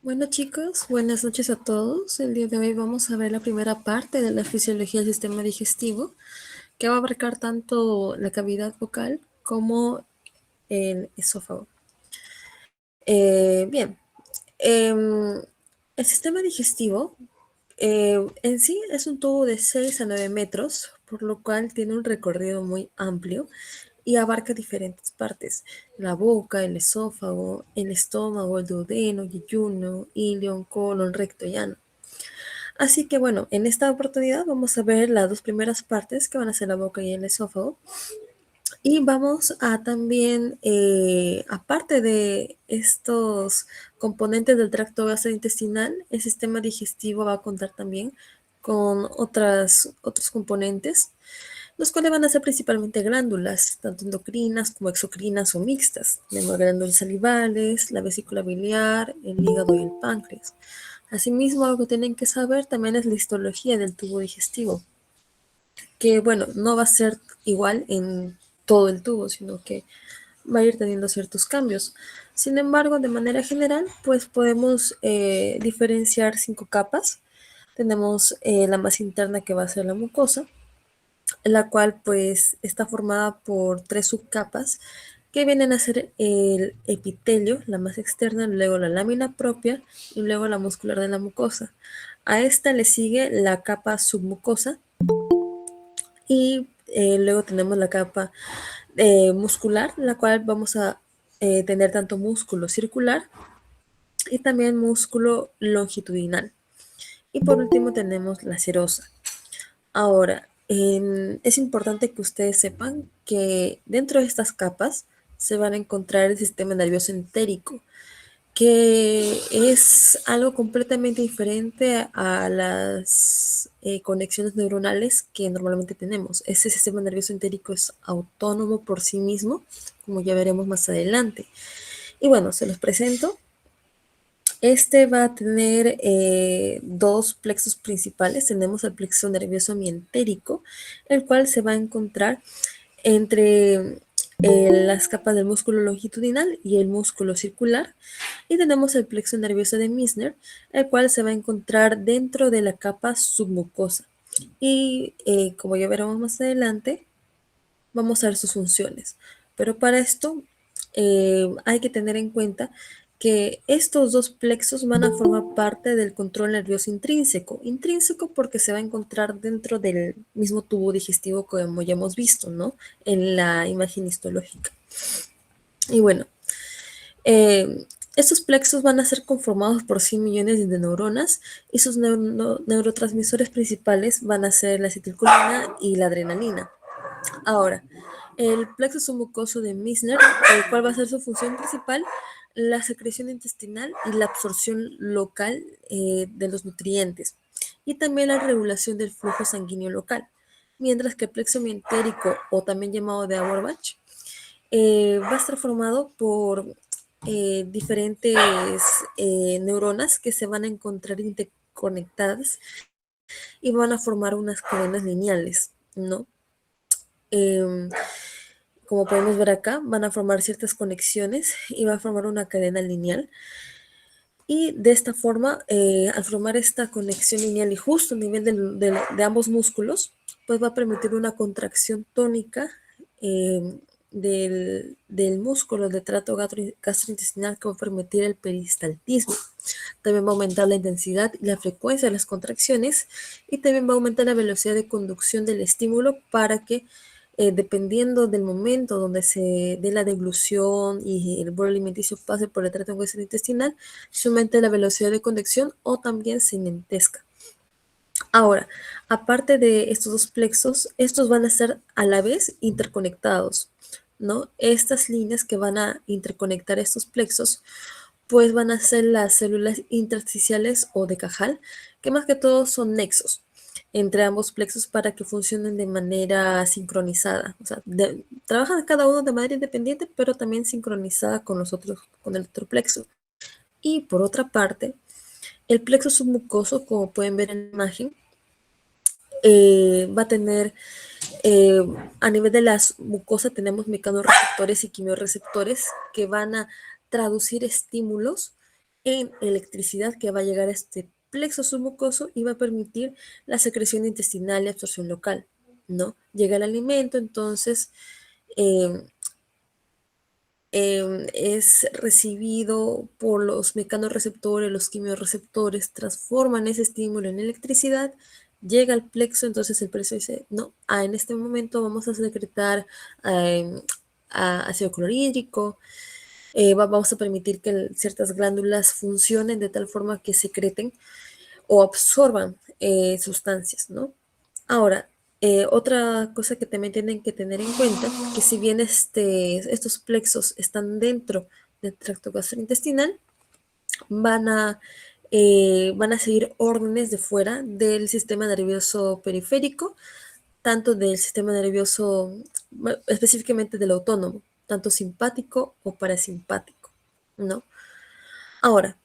Bueno chicos, buenas noches a todos. El día de hoy vamos a ver la primera parte de la fisiología del sistema digestivo, que va a abarcar tanto la cavidad bucal como el esófago. Bien, em, el sistema digestivo en sí es un tubo de 6 a 9 metros, por lo cual tiene un recorrido muy amplio y abarca diferentes partes: la boca, el esófago, el estómago, el duodeno, yeyuno, ilion, colon, recto y ano. Así que bueno, en esta oportunidad vamos a ver las dos primeras partes, que van a ser la boca y el esófago. Y vamos a también, aparte de estos componentes del tracto gastrointestinal, el sistema digestivo va a contar también con otros componentes, los cuales van a ser principalmente glándulas, tanto endocrinas como exocrinas o mixtas. Tenemos glándulas salivales, la vesícula biliar, el hígado y el páncreas. Asimismo, algo que tienen que saber también es la histología del tubo digestivo, que bueno, no va a ser igual en todo el tubo, sino que va a ir teniendo ciertos cambios. Sin embargo, de manera general, pues podemos diferenciar 5 capas. Tenemos la más interna, que va a ser la mucosa, la cual pues está formada por 3 subcapas, que vienen a ser el epitelio, la más externa, luego la lámina propia y luego la muscular de la mucosa. A esta le sigue la capa submucosa y luego tenemos la capa muscular, la cual vamos a tener tanto músculo circular y también músculo longitudinal. Y por último tenemos la serosa. Ahora, es importante que ustedes sepan que dentro de estas capas se van a encontrar el sistema nervioso entérico, que es algo completamente diferente a las conexiones neuronales que normalmente tenemos. Este sistema nervioso entérico es autónomo por sí mismo, como ya veremos más adelante. Y bueno, se los presento. Este va a tener dos plexos principales. Tenemos el plexo nervioso mientérico, el cual se va a encontrar entre las capas del músculo longitudinal y el músculo circular. Y tenemos el plexo nervioso de Meissner, el cual se va a encontrar dentro de la capa submucosa. Y como ya veremos más adelante, vamos a ver sus funciones. Pero para esto hay que tener en cuenta que estos dos plexos van a formar parte del control nervioso intrínseco. Intrínseco porque se va a encontrar dentro del mismo tubo digestivo, como ya hemos visto, ¿no? En la imagen histológica. Y bueno, estos plexos van a ser conformados por 100 millones de neuronas y sus neurotransmisores principales van a ser la acetilcolina y la adrenalina. Ahora, el plexo submucoso de Meissner, ¿cuál va a ser su función principal? La secreción intestinal y la absorción local de los nutrientes, y también la regulación del flujo sanguíneo local. Mientras que el plexo mientérico, o también llamado de Auerbach, va a estar formado por diferentes neuronas que se van a encontrar interconectadas y van a formar unas cadenas lineales, ¿no? Eh, Como podemos ver acá, van a formar ciertas conexiones y va a formar una cadena lineal. Y de esta forma, al formar esta conexión lineal y justo a nivel de ambos músculos, pues va a permitir una contracción tónica del músculo de trato gastrointestinal, que va a permitir el peristaltismo. También va a aumentar la intensidad y la frecuencia de las contracciones, y también va a aumentar la velocidad de conducción del estímulo para que, dependiendo del momento donde se dé la deglución y el bolo alimenticio pase por el tracto gastrointestinal, se aumente la velocidad de conducción o también se enlentezca. Ahora, aparte de estos dos plexos, estos van a estar a la vez interconectados, ¿no? Estas líneas que van a interconectar estos plexos, pues van a ser las células intersticiales o de Cajal, que más que todo son nexos entre ambos plexos para que funcionen de manera sincronizada. O sea, trabajan cada uno de manera independiente, pero también sincronizada con los otros, con el otro plexo. Y por otra parte, el plexo submucoso, como pueden ver en la imagen, va a tener, eh, a nivel de la mucosa tenemos mecanorreceptores y quimiorreceptores que van a traducir estímulos en electricidad que va a llegar a este plexo submucoso y va a permitir la secreción intestinal y absorción local, ¿no? Llega el alimento, entonces eh, es recibido por los mecanorreceptores, los quimiorreceptores, transforman ese estímulo en electricidad, llega al plexo, entonces el plexo dice, no, en este momento vamos a secretar eh, ácido clorhídrico, vamos a permitir que ciertas glándulas funcionen de tal forma que secreten o absorban sustancias, ¿no? Ahora, otra cosa que también tienen que tener en cuenta, que si bien estos plexos están dentro del tracto gastrointestinal, van a, van a seguir órdenes de fuera del sistema nervioso periférico, tanto del sistema nervioso, específicamente del autónomo, tanto simpático o parasimpático, ¿no? Ahora,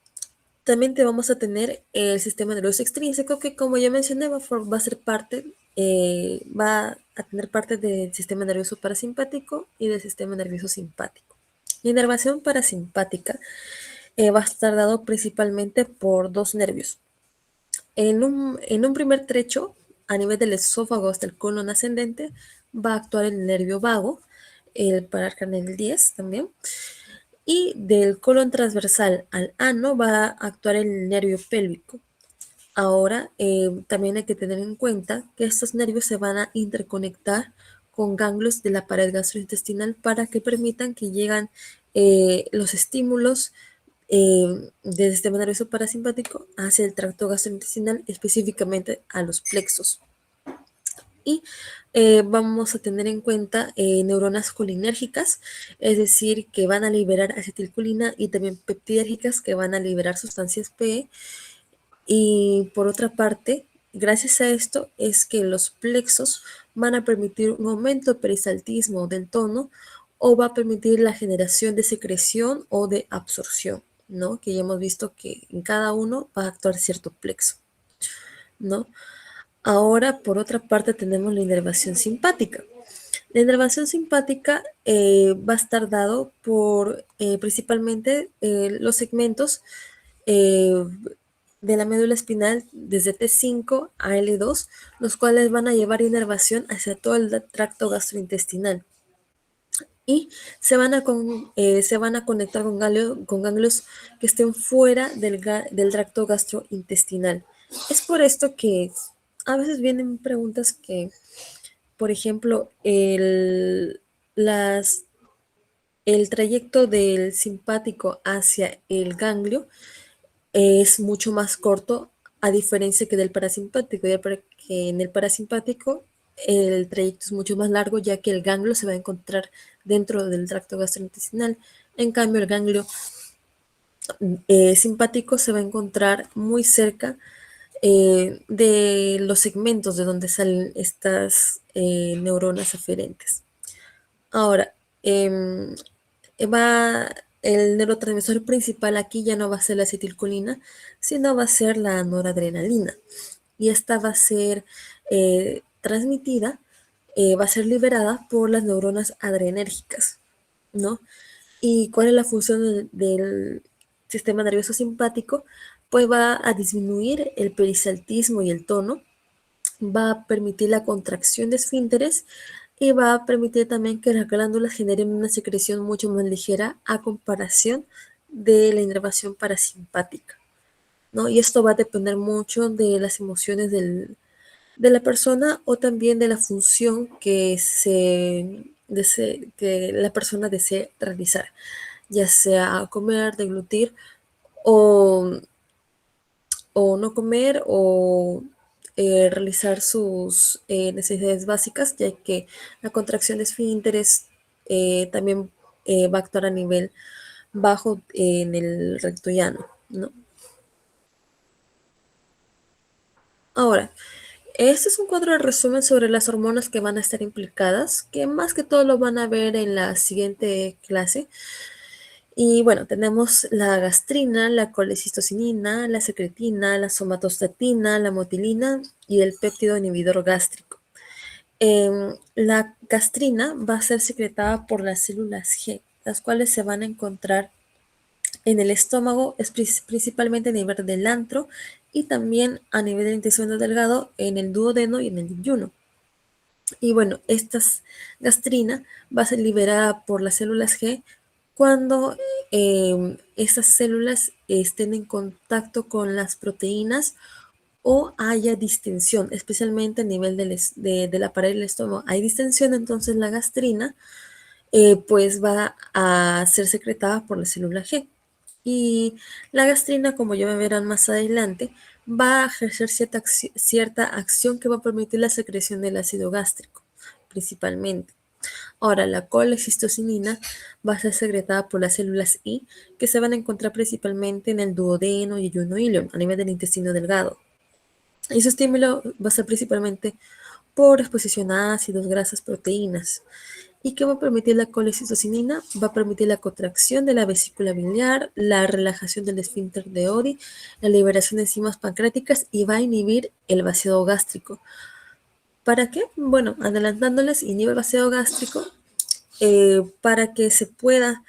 también te vamos a tener el sistema nervioso extrínseco que, como ya mencioné, va a ser parte, va a tener parte del sistema nervioso parasimpático y del sistema nervioso simpático. La inervación parasimpática va a estar dado principalmente por dos nervios. En un primer trecho, a nivel del esófago hasta el colon ascendente, va a actuar el nervio vago, el paracranial 10 también, y del colon transversal al ano va a actuar el nervio pélvico. Ahora, también hay que tener en cuenta que estos nervios se van a interconectar con ganglios de la pared gastrointestinal para que permitan que lleguen los estímulos del sistema nervioso parasimpático hacia el tracto gastrointestinal, específicamente a los plexos. Y vamos a tener en cuenta neuronas colinérgicas, es decir, que van a liberar acetilcolina, y también peptidérgicas, que van a liberar sustancias PE. Y por otra parte, gracias a esto es que los plexos van a permitir un aumento de peristaltismo del tono, o va a permitir la generación de secreción o de absorción, ¿no? Que ya hemos visto que en cada uno va a actuar cierto plexo, ¿no? Ahora, por otra parte, tenemos la inervación simpática. La inervación simpática va a estar dado por principalmente los segmentos eh, de la médula espinal desde T5 a L2, los cuales van a llevar inervación hacia todo el tracto gastrointestinal. Y se van a conectar con ganglios que estén fuera del tracto gastrointestinal. Es por esto que a veces vienen preguntas que, por ejemplo, el trayecto del simpático hacia el ganglio es mucho más corto, a diferencia que del parasimpático, ya que en el parasimpático el trayecto es mucho más largo, ya que el ganglio se va a encontrar dentro del tracto gastrointestinal. En cambio, el ganglio simpático se va a encontrar muy cerca de los segmentos de donde salen estas neuronas aferentes. Ahora, va el neurotransmisor principal aquí ya no va a ser la acetilcolina, sino va a ser la noradrenalina. Y esta va a ser transmitida, va a ser liberada por las neuronas adrenérgicas, ¿no? ¿Y cuál es la función del sistema nervioso simpático? Pues va a disminuir el peristaltismo y el tono, va a permitir la contracción de esfínteres, y va a permitir también que las glándulas generen una secreción mucho más ligera a comparación de la inervación parasimpática, ¿no? Y esto va a depender mucho de las emociones de la persona, o también de la función que la persona desee realizar, ya sea comer, deglutir, o no comer, o realizar sus necesidades básicas, ya que la contracción de esfínteres también va a actuar a nivel bajo en el recto llano, ¿no? Ahora, este es un cuadro de resumen sobre las hormonas que van a estar implicadas, que más que todo lo van a ver en la siguiente clase. Y bueno, tenemos la gastrina, la colecistocinina, la secretina, la somatostatina, la motilina y el péptido inhibidor gástrico. La gastrina va a ser secretada por las células G, las cuales se van a encontrar en el estómago es principalmente a nivel del antro y también a nivel del intestino delgado en el duodeno y en el yeyuno. Y bueno, esta gastrina va a ser liberada por las células G cuando estas células estén en contacto con las proteínas o haya distensión, especialmente a nivel de la pared del estómago. Hay distensión, entonces la gastrina pues va a ser secretada por la célula G. Y la gastrina, como ya me verán más adelante, va a ejercer cierta acción que va a permitir la secreción del ácido gástrico, principalmente. Ahora, la colecistocinina va a ser secretada por las células I, que se van a encontrar principalmente en el duodeno y yeyuno ilion, a nivel del intestino delgado. Y su estímulo va a ser principalmente por exposición a ácidos, grasas, proteínas. ¿Y qué va a permitir la colecistocinina? Va a permitir la contracción de la vesícula biliar, la relajación del esfínter de Oddi, la liberación de enzimas pancreáticas y va a inhibir el vaciado gástrico. ¿Para qué? Bueno, adelantándoles, inhibe el vaciado gástrico para que se pueda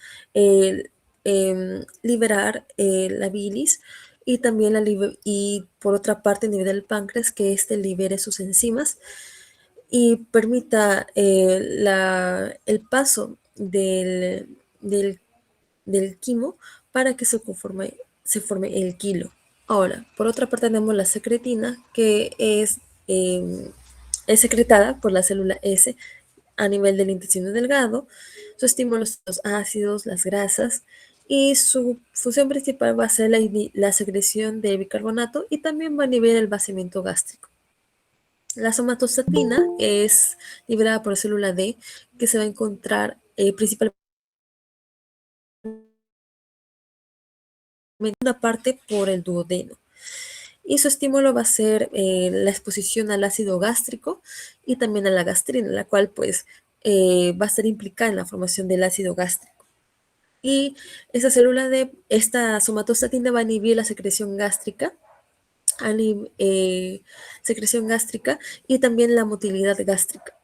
liberar la bilis y también y por otra parte a nivel del páncreas que éste libere sus enzimas y permita el paso del quimo para que se forme el quilo. Ahora, por otra parte tenemos la secretina, que es secretada por la célula S a nivel del intestino delgado. Su estímulo son los ácidos, las grasas, y su función principal va a ser la secreción de bicarbonato y también va a inhibir el vaciamiento gástrico. La somatostatina es liberada por la célula D, que se va a encontrar principalmente una parte por el duodeno. Y su estímulo va a ser la exposición al ácido gástrico y también a la gastrina, la cual pues va a estar implicada en la formación del ácido gástrico. Y esta somatostatina va a inhibir la secreción gástrica y también la motilidad gástrica.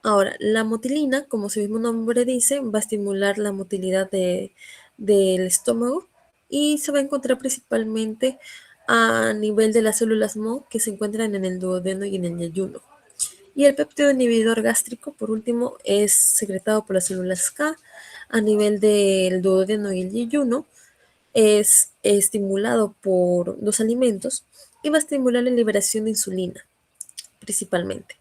Ahora, la motilina, como su mismo nombre dice, va a estimular la motilidad del estómago y se va a encontrar principalmente a nivel de las células MO que se encuentran en el duodeno y en el yeyuno. Y el péptido inhibidor gástrico, por último, es secretado por las células K a nivel del duodeno y el yeyuno. Es estimulado por los alimentos y va a estimular la liberación de insulina, principalmente.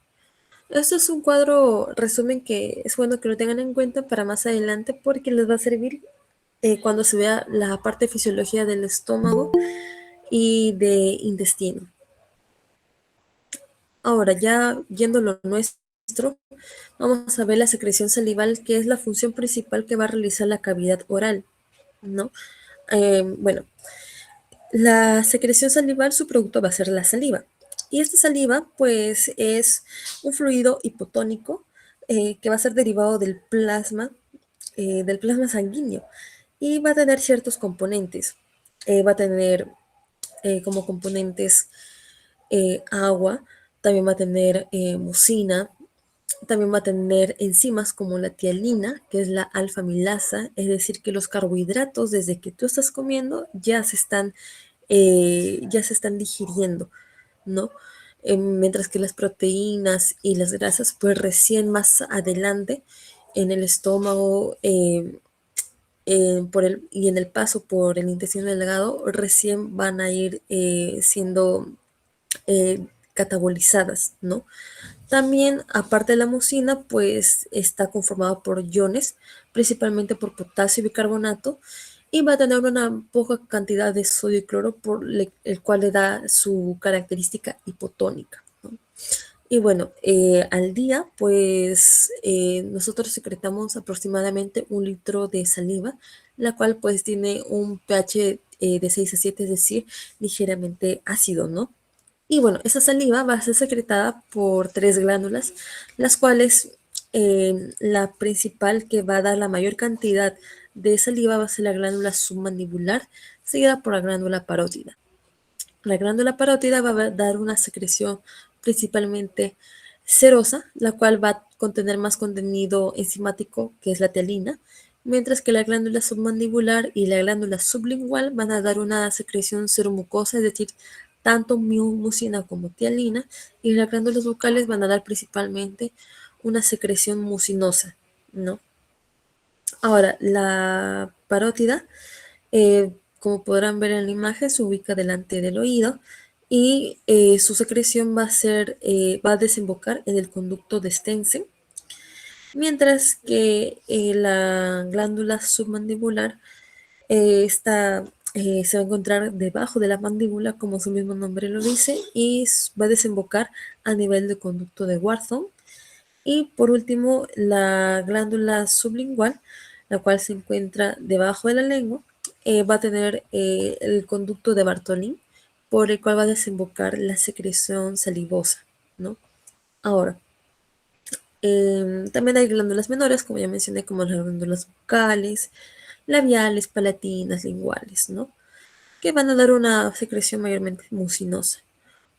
Esto es un cuadro resumen que es bueno que lo tengan en cuenta para más adelante porque les va a servir cuando se vea la parte de fisiología del estómago y de intestino. Ahora, ya yendo a lo nuestro, vamos a ver la secreción salival, que es la función principal que va a realizar la cavidad oral, ¿no? Bueno, la secreción salival, su producto va a ser la saliva. Y esta saliva, pues, es un fluido hipotónico que va a ser derivado del plasma sanguíneo y va a tener ciertos componentes. Va a tener como componentes agua, también va a tener mucina, también va a tener enzimas como la tialina, que es la alfa-milasa, es decir, que los carbohidratos desde que tú estás comiendo ya se están digiriendo, ¿no? Mientras que las proteínas y las grasas, pues recién más adelante en el estómago y en el paso por el intestino delgado, recién van a ir siendo catabolizadas, ¿no? También, aparte de la mucina, pues está conformado por iones, principalmente por potasio y bicarbonato, y va a tener una poca cantidad de sodio y cloro, el cual le da su característica hipotónica, ¿no? Y bueno, al día, pues nosotros secretamos aproximadamente 1 litro de saliva, la cual pues tiene un pH de 6 a 7, es decir, ligeramente ácido, ¿no? Y bueno, esa saliva va a ser secretada por 3 glándulas, las cuales la principal que va a dar la mayor cantidad de saliva va a ser la glándula submandibular, seguida por la glándula parótida. La glándula parótida va a dar una secreción principalmente serosa, la cual va a contener más contenido enzimático, que es la tealina, mientras que la glándula submandibular y la glándula sublingual van a dar una secreción seromucosa, es decir, tanto mucina como tialina, y las glándulas bucales van a dar principalmente una secreción mucinosa, ¿no? Ahora, la parótida, como podrán ver en la imagen, se ubica delante del oído y su secreción va a desembocar en el conducto de Stensen, mientras que la glándula submandibular se va a encontrar debajo de la mandíbula, como su mismo nombre lo dice, y va a desembocar a nivel del conducto de Wharton. Y por último, la glándula sublingual, la cual se encuentra debajo de la lengua, va a tener el conducto de Bartolin, por el cual va a desembocar la secreción salivosa, ¿no? Ahora, también hay glándulas menores, como ya mencioné, como las glándulas bucales, labiales, palatinas, linguales, ¿no? Que van a dar una secreción mayormente mucinosa.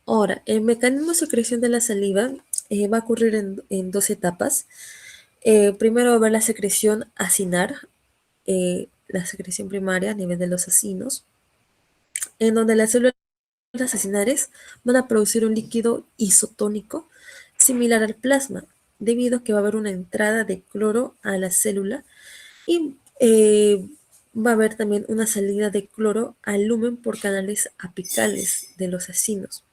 Ahora, el mecanismo de secreción de la saliva va a ocurrir en dos etapas. Primero va a haber la secreción acinar, la secreción primaria a nivel de los acinos, en donde las células acinares van a producir un líquido isotónico similar al plasma, debido a que va a haber una entrada de cloro a la célula y va a haber también una salida de cloro al lumen por canales apicales de los acinos.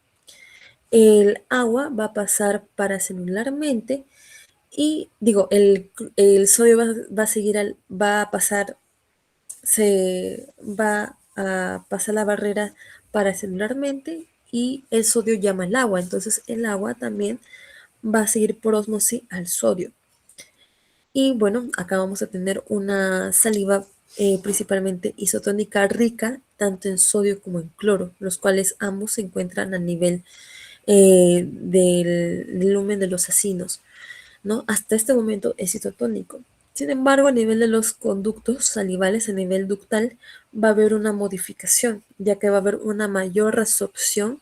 El agua va a pasar paracelularmente y, digo, el sodio va a seguir, va a pasar, se va a pasar la barrera paracelularmente y el sodio llama al agua. Entonces el agua también va a seguir por ósmosis al sodio. Y bueno, acá vamos a tener una saliva principalmente isotónica rica tanto en sodio como en cloro, los cuales ambos se encuentran a nivel del lumen de los acinos, ¿no? Hasta este momento es isotónico. Sin embargo, a nivel de los conductos salivales, a nivel ductal, va a haber una modificación, ya que va a haber una mayor resorción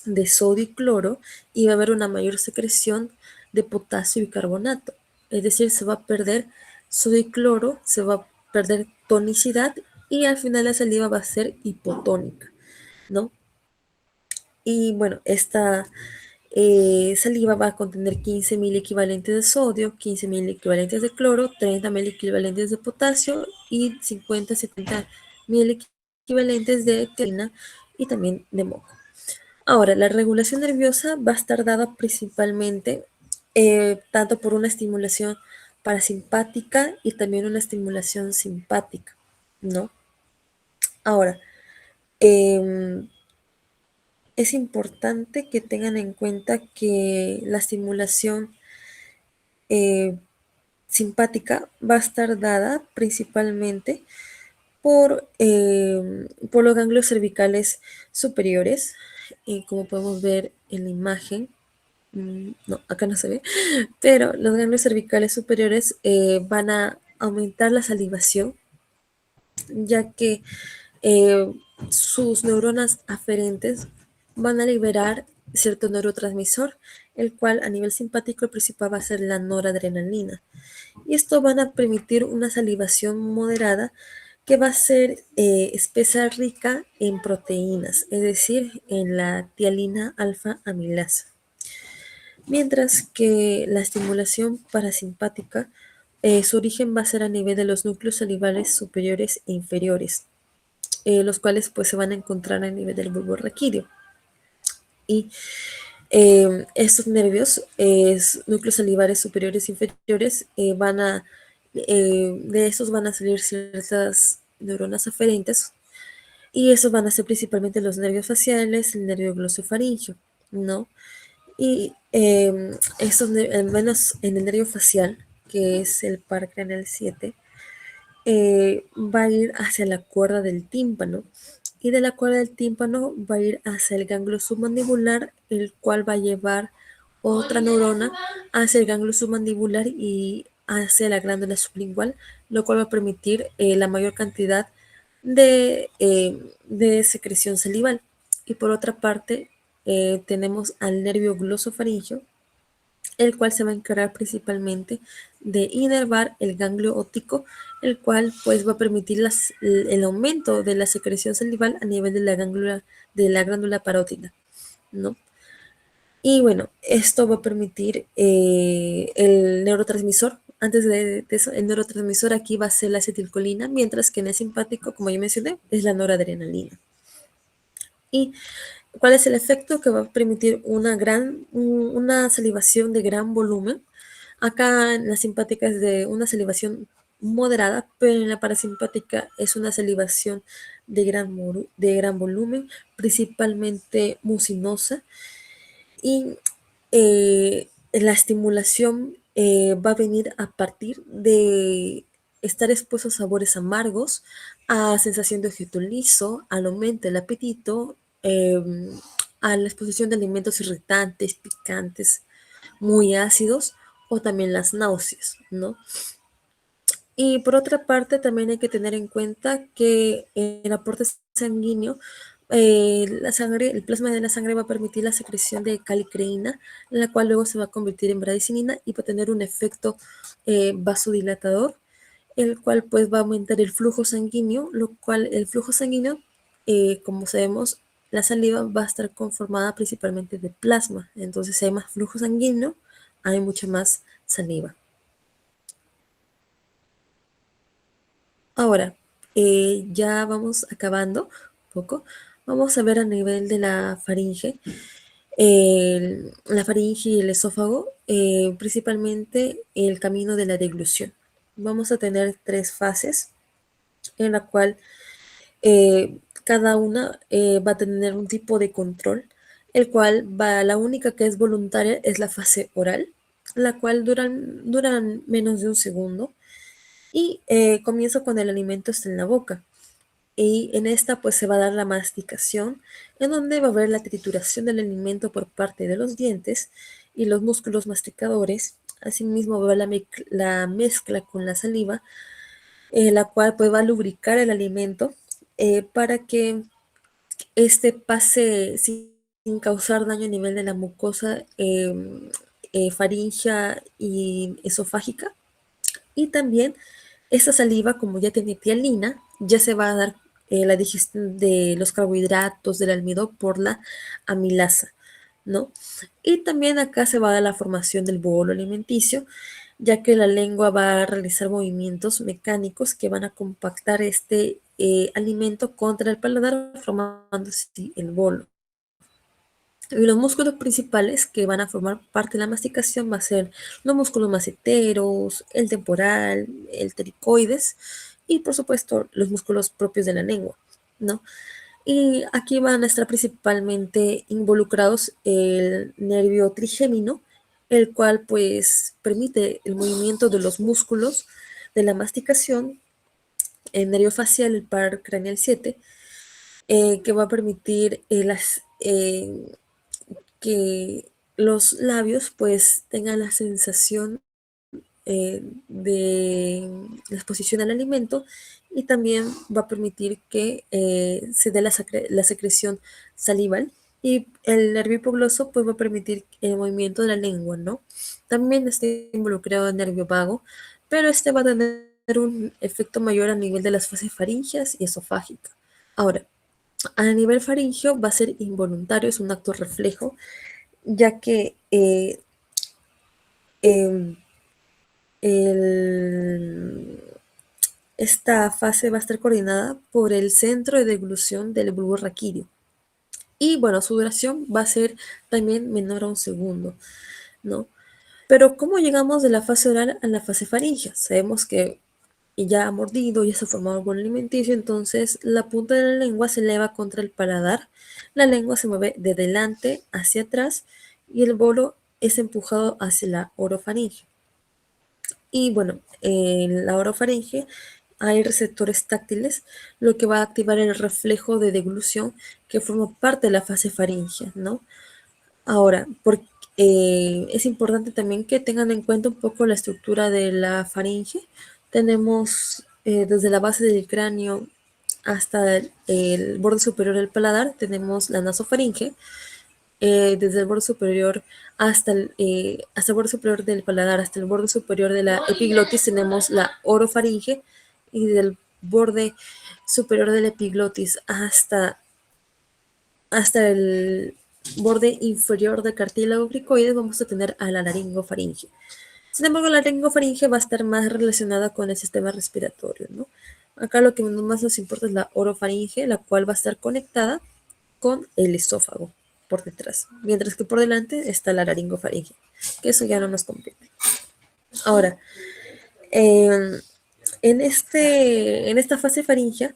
de sodio y cloro y va a haber una mayor secreción de potasio y carbonato. Es decir, se va a perder sodio y cloro, se va a perder tonicidad y al final la saliva va a ser hipotónica, ¿no? Y bueno, esta saliva va a contener 15.000 equivalentes de sodio, 15.000 equivalentes de cloro, 30.000 equivalentes de potasio y 50-70.000 equivalentes de tiamina y también de moco. Ahora, la regulación nerviosa va a estar dada principalmente tanto por una estimulación parasimpática y también una estimulación simpática, ¿no? Ahora, eh, es importante que tengan en cuenta que la estimulación eh, simpática va a estar dada principalmente por los ganglios cervicales superiores, como podemos ver en la imagen. No, acá no se ve, pero los ganglios cervicales superiores van a aumentar la salivación, ya que eh, sus neuronas aferentes van a liberar cierto neurotransmisor, el cual a nivel simpático el principal va a ser la noradrenalina. Y esto van a permitir una salivación moderada que va a ser espesa rica en proteínas, es decir, en la tialina alfa amilasa. Mientras que la estimulación parasimpática, su origen va a ser a nivel de los núcleos salivales superiores e inferiores, los cuales pues se van a encontrar a nivel del bulbo raquídeo. Y estos nervios, núcleos salivares superiores e inferiores, de estos van a salir ciertas neuronas aferentes y esos van a ser principalmente los nervios faciales, el nervio glosofaringio, ¿no? Y al menos en el nervio facial, que es el par craneal 7, va a ir hacia la cuerda del tímpano y de la cuerda del tímpano va a ir hacia el ganglio submandibular, el cual va a llevar otra neurona hacia el ganglio submandibular y hacia la glándula sublingual, lo cual va a permitir la mayor cantidad de secreción salival. Y por otra parte, tenemos al nervio glosofaringio, el cual se va a encargar principalmente de inervar el ganglio óptico, el cual pues va a permitir el aumento de la secreción salival a nivel de la glándula parótida, ¿no? Y bueno, esto va a permitir el neurotransmisor. Antes de eso, el neurotransmisor aquí va a ser la acetilcolina, mientras que en el simpático, como ya mencioné, es la noradrenalina. ¿Y cuál es el efecto? Que va a permitir una salivación de gran volumen. Acá en la simpática es de una salivación moderada, pero en la parasimpática es una salivación de gran volumen, principalmente mucinosa. Y la estimulación va a venir a partir de estar expuesto a sabores amargos, a sensación de objeto liso, al aumento del apetito, a la exposición de alimentos irritantes, picantes, muy ácidos, o también las náuseas, ¿no? Y por otra parte, también hay que tener en cuenta que el aporte sanguíneo, el plasma de la sangre va a permitir la secreción de calicreína, la cual luego se va a convertir en bradicinina y va a tener un efecto vasodilatador, el cual pues va a aumentar el flujo sanguíneo, lo cual el flujo sanguíneo, como sabemos, la saliva va a estar conformada principalmente de plasma. Entonces, si hay más flujo sanguíneo, hay mucha más saliva. Ahora, ya vamos acabando un poco. Vamos a ver a nivel de la faringe. La faringe y el esófago, principalmente el camino de la deglución. Vamos a tener tres fases en la cual cada una va a tener un tipo de control, el cual la única que es voluntaria es la fase oral, la cual duran menos de un segundo y comienza cuando el alimento está en la boca. Y en esta pues se va a dar la masticación, en donde va a haber la trituración del alimento por parte de los dientes y los músculos masticadores. Asimismo va a haber la mezcla con la saliva, la cual pues va a lubricar el alimento para que este pase sin causar daño a nivel de la mucosa faríngea y esofágica. Y también esta saliva, como ya tiene tialina, ya se va a dar la digestión de los carbohidratos del almidón por la amilasa, ¿no? Y también acá se va a dar la formación del bolo alimenticio, ya que la lengua va a realizar movimientos mecánicos que van a compactar este alimento contra el paladar, formando así el bolo. Y los músculos principales que van a formar parte de la masticación va a ser los músculos maceteros, el temporal, el ptericoides y por supuesto los músculos propios de la lengua, ¿no? Y aquí van a estar principalmente involucrados el nervio trigémino, el cual pues permite el movimiento de los músculos de la masticación, el nervio facial, el par craneal 7, que va a permitir que los labios pues tengan la sensación de la exposición al alimento y también va a permitir que se dé la secreción salival y el nervio hipogloso pues va a permitir el movimiento de la lengua, ¿no? También está involucrado el nervio vago, pero este va a tener un efecto mayor a nivel de las fases faríngeas y esofágica. Ahora, a nivel faríngeo va a ser involuntario, es un acto reflejo, ya que em, el- esta fase va a estar coordinada por el centro de deglución del bulbo raquídeo. Y bueno, su duración va a ser también menor a un segundo, ¿no? Pero ¿cómo llegamos de la fase oral a la fase faríngea? Sabemos que ya ha mordido, ya se ha formado algún alimenticio, entonces la punta de la lengua se eleva contra el paladar, la lengua se mueve de delante hacia atrás y el bolo es empujado hacia la orofaringe. Y bueno, en la orofaringe hay receptores táctiles, lo que va a activar el reflejo de deglución que forma parte de la fase faríngea, ¿no? Ahora, es importante también que tengan en cuenta un poco la estructura de la faringe. Tenemos desde la base del cráneo hasta el borde superior del paladar, tenemos la nasofaringe, desde el borde superior hasta el borde superior del paladar, hasta el borde superior de la epiglotis, tenemos la orofaringe, y del borde superior de la epiglotis hasta el borde inferior del cartílago cricoide vamos a tener a la laringofaringe. Sin embargo, la laringofaringe va a estar más relacionada con el sistema respiratorio, ¿no? Acá lo que más nos importa es la orofaringe, la cual va a estar conectada con el esófago por detrás, mientras que por delante está la laringofaringe, que eso ya no nos compete. Ahora, en esta fase faringea,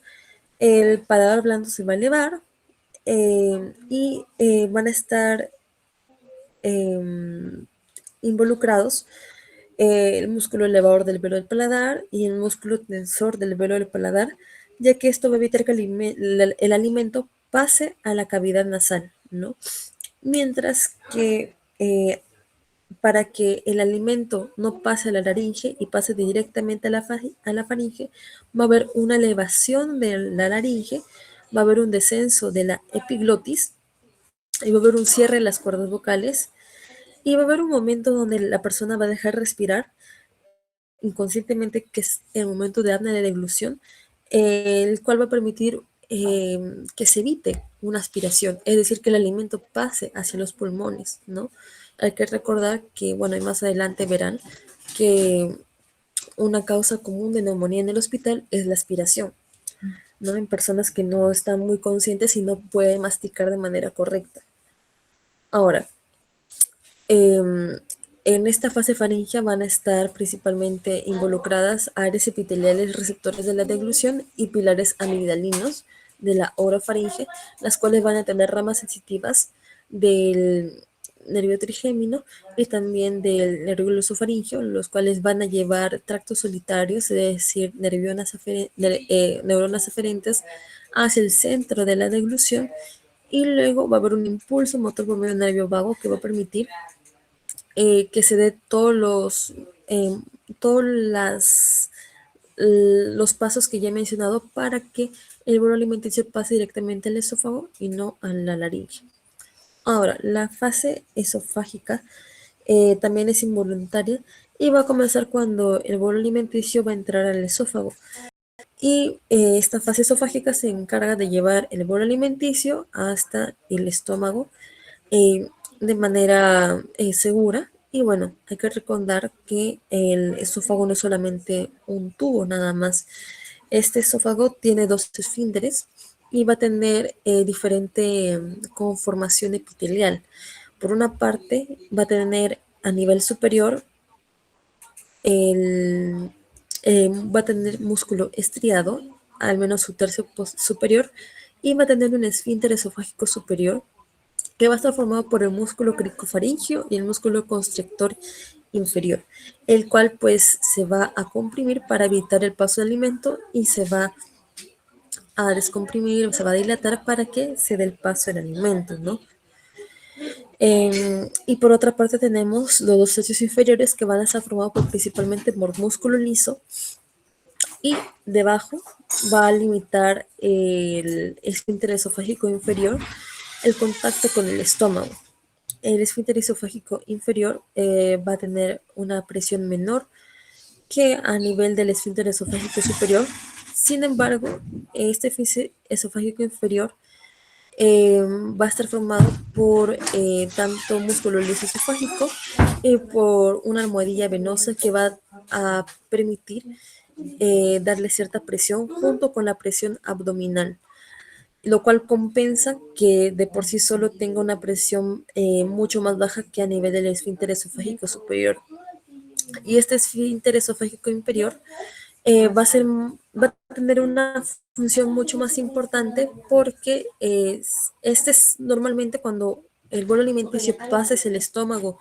el paladar blando se va a elevar y van a estar involucrados el músculo elevador del velo del paladar y el músculo tensor del velo del paladar, ya que esto va a evitar que el alimento pase a la cavidad nasal, ¿no? Mientras que para que el alimento no pase a la laringe y pase directamente a la faringe, va a haber una elevación de la laringe, va a haber un descenso de la epiglotis y va a haber un cierre de las cuerdas vocales y va a haber un momento donde la persona va a dejar respirar inconscientemente, que es el momento de apnea de deglución, el cual va a permitir que se evite una aspiración, es decir, que el alimento pase hacia los pulmones, ¿no? Hay que recordar que, bueno, y más adelante verán que una causa común de neumonía en el hospital es la aspiración, ¿no? En personas que no están muy conscientes y no pueden masticar de manera correcta. Ahora, en esta fase faríngea van a estar principalmente involucradas áreas epiteliales receptores de la deglución y pilares amigdalinos de la orofaringe, las cuales van a tener ramas sensitivas del nervio trigémino y también del nervio glosofaringeo, los cuales van a llevar tractos solitarios, es decir, neuronas aferentes hacia el centro de la deglución, y luego va a haber un impulso motor por medio del nervio vago que va a permitir que se dé todos los pasos que ya he mencionado para que el bolo alimenticio pase directamente al esófago y no a la laringe. Ahora, la fase esofágica también es involuntaria y va a comenzar cuando el bolo alimenticio va a entrar al esófago. Y esta fase esofágica se encarga de llevar el bolo alimenticio hasta el estómago de manera segura. Y bueno, hay que recordar que el esófago no es solamente un tubo nada más. Este esófago tiene dos esfínteres y va a tener diferente conformación epitelial. Por una parte, va a tener a nivel superior va a tener músculo estriado, al menos su tercio superior, y va a tener un esfínter esofágico superior que va a estar formado por el músculo cricofaringio y el músculo constrictor inferior, el cual pues se va a comprimir para evitar el paso del alimento y se va a descomprimir, se va a dilatar para que se dé el paso del alimento, ¿no? Y por otra parte tenemos los dos tercios inferiores que van a estar formados principalmente por músculo liso, y debajo va a limitar el esfínter esofágico inferior el contacto con el estómago. El esfínter esofágico inferior va a tener una presión menor que a nivel del esfínter esofágico superior. Sin embargo, este esfínter esofágico inferior va a estar formado por tanto músculo liso esofágico y por una almohadilla venosa que va a permitir darle cierta presión junto con la presión abdominal, lo cual compensa que de por sí solo tenga una presión mucho más baja que a nivel del esfínter esofágico superior. Y este esfínter esofágico inferior va a tener una función mucho más importante porque este es normalmente cuando el bolo alimenticio pasa hacia el estómago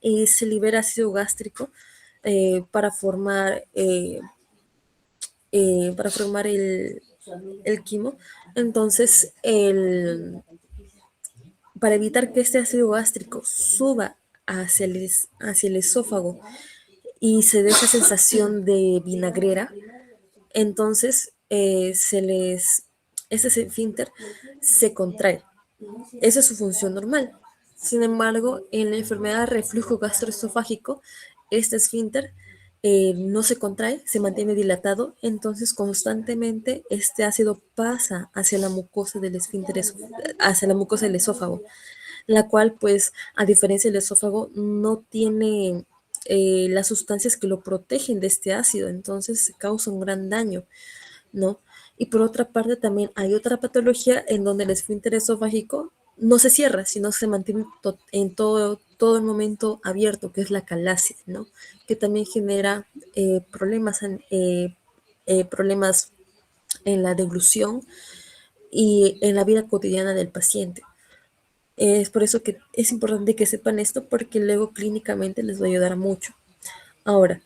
y se libera ácido gástrico para formar el quimo. Entonces, para evitar que este ácido gástrico suba hacia el esófago y se dé esa sensación de vinagrera, entonces este esfínter se contrae. Esa es su función normal. Sin embargo, en la enfermedad de reflujo gastroesofágico, este esfínter no se contrae, se mantiene dilatado, entonces constantemente este ácido pasa hacia la mucosa del esfínter, hacia la mucosa del esófago, la cual, pues, a diferencia del esófago, no tiene las sustancias que lo protegen de este ácido, entonces causa un gran daño, ¿no? Y por otra parte también hay otra patología en donde el esfínter esofágico no se cierra, sino se mantiene en todo el momento abierto, que es la calasia, ¿no? Que también genera problemas en la deglución y en la vida cotidiana del paciente. Es por eso que es importante que sepan esto porque luego clínicamente les va a ayudar mucho. Ahora,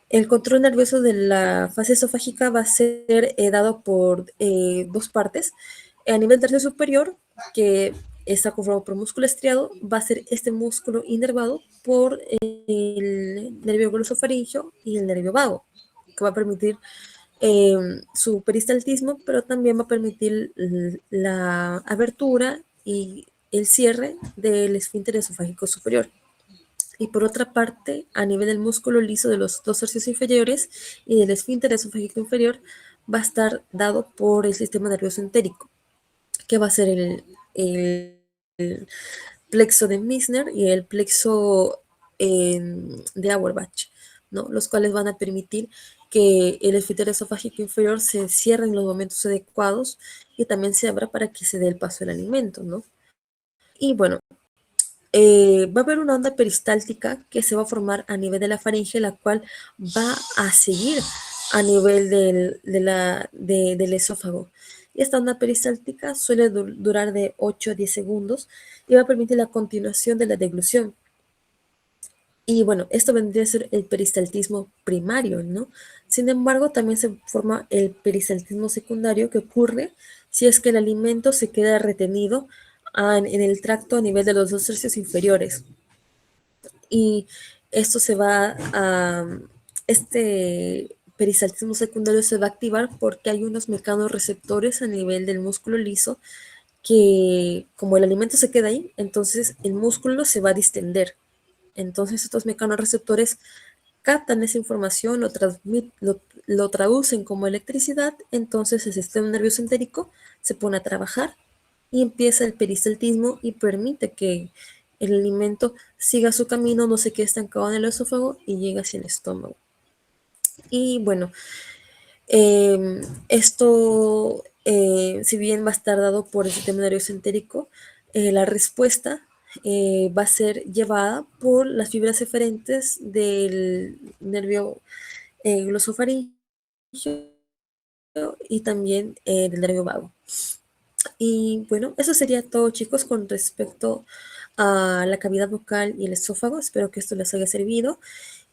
el control nervioso de la fase esofágica va a ser dado por dos partes. A nivel tercio superior, que está conformado por músculo estriado, va a ser este músculo inervado por el nervio glosofaringeo y el nervio vago, que va a permitir eh, su peristaltismo, pero también va a permitir la abertura y el cierre del esfínter esofágico superior. Y por otra parte, a nivel del músculo liso de los dos tercios inferiores y del esfínter esofágico inferior, va a estar dado por el sistema nervioso entérico, que va a ser el plexo de Meissner y el plexo de Auerbach, ¿no? Los cuales van a permitir que el esfínter esofágico inferior se cierre en los momentos adecuados y también se abra para que se dé el paso del alimento, ¿no? Y bueno, va a haber una onda peristáltica que se va a formar a nivel de la faringe, la cual va a seguir a nivel del esófago. Y esta onda peristáltica suele durar de 8 a 10 segundos y va a permitir la continuación de la deglución. Y bueno, esto vendría a ser el peristaltismo primario, ¿no? Sin embargo, también se forma el peristaltismo secundario que ocurre si es que el alimento se queda retenido en el tracto a nivel de los dos tercios inferiores. Y esto se va a, este peristaltismo secundario se va a activar porque hay unos mecanorreceptores a nivel del músculo liso que como el alimento se queda ahí, entonces el músculo se va a distender. Entonces estos mecanorreceptores captan esa información, lo traducen como electricidad, entonces el sistema nervioso entérico se pone a trabajar y empieza el peristaltismo y permite que el alimento siga su camino, no se quede estancado en el esófago y llegue hacia el estómago. Y bueno, esto, si bien va a estar dado por el sistema nervioso entérico, la respuesta va a ser llevada por las fibras eferentes del nervio glosofaríngeo y también del nervio vago. Y bueno, eso sería todo, chicos, con respecto a la cavidad bucal y el esófago. Espero que esto les haya servido.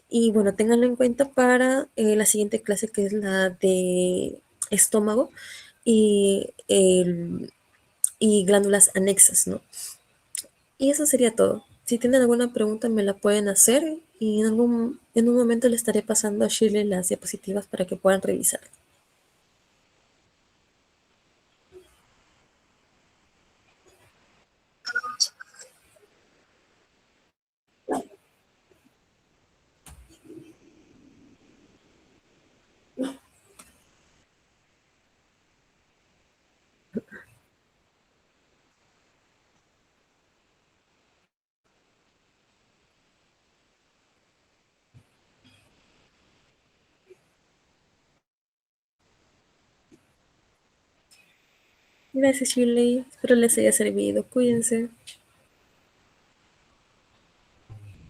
Y bueno, ténganlo en cuenta para la siguiente clase, que es la de estómago y, y glándulas anexas, ¿no? Y eso sería todo. Si tienen alguna pregunta, me la pueden hacer y en un momento le estaré pasando a Shirley las diapositivas para que puedan revisar. Gracias, Shirley. Espero les haya servido. Cuídense.